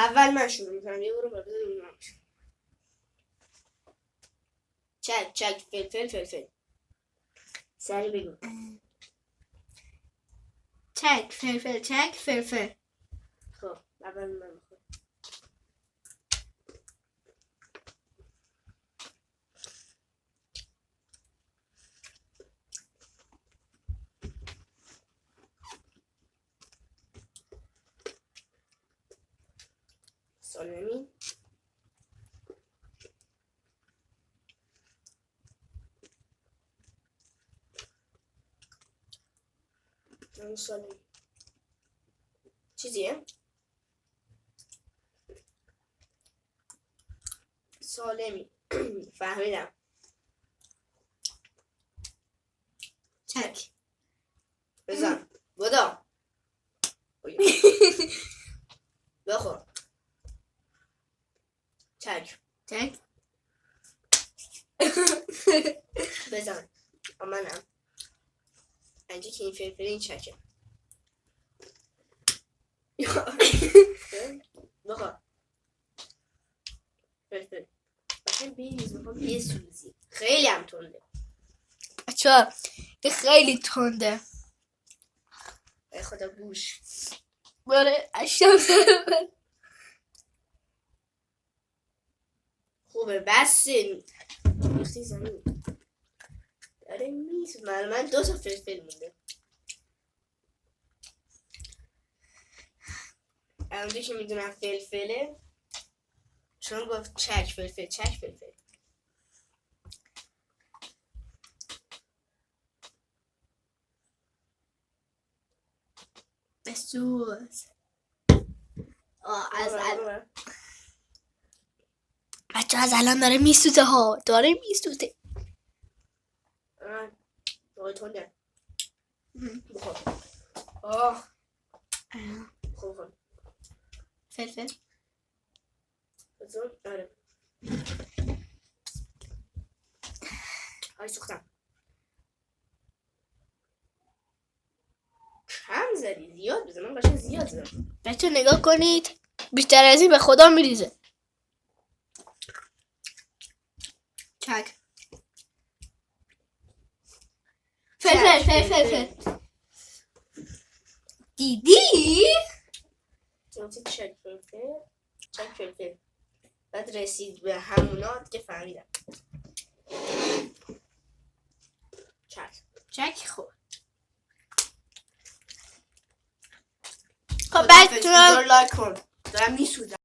اول من شروع میکنم. یه برو بابا ببینم. چک فلفل سری بگو. چک فلفل. خب اول من میخوام. سالمی سالمی چیزیه؟ سالمی فهمیدم. چک بزن بودا بخور. چک بزن. منم اینجا که این فلفل این چکه. بخور فلفل بخور بیریز. میخوام بسوزی. خیلی هم تنده. بچه‌ها این خیلی تنده. ای خدا گوش باره اشتم خوبه. بس ریختی زمین. داره میز من 2 تا فلفل مونده. اونجا که میدونم فلفله چون گفت چک فلفل. بسوز. بچه از الان داره میسوزه ها. دوی تونده. بخور. خوب فلفل بزن. آره های سختم. کم زدی. زیاد بزن. من قشنگ زیاد زدم. بچه نگاه کنید بیشتر از این به خدا میریزه. چک فلفل دیدی؟ چک فلفل. بعد رسید به همونات که فهمیدم. چک خوب. خب بچه‌ها لایک کن. دارم میسوزم.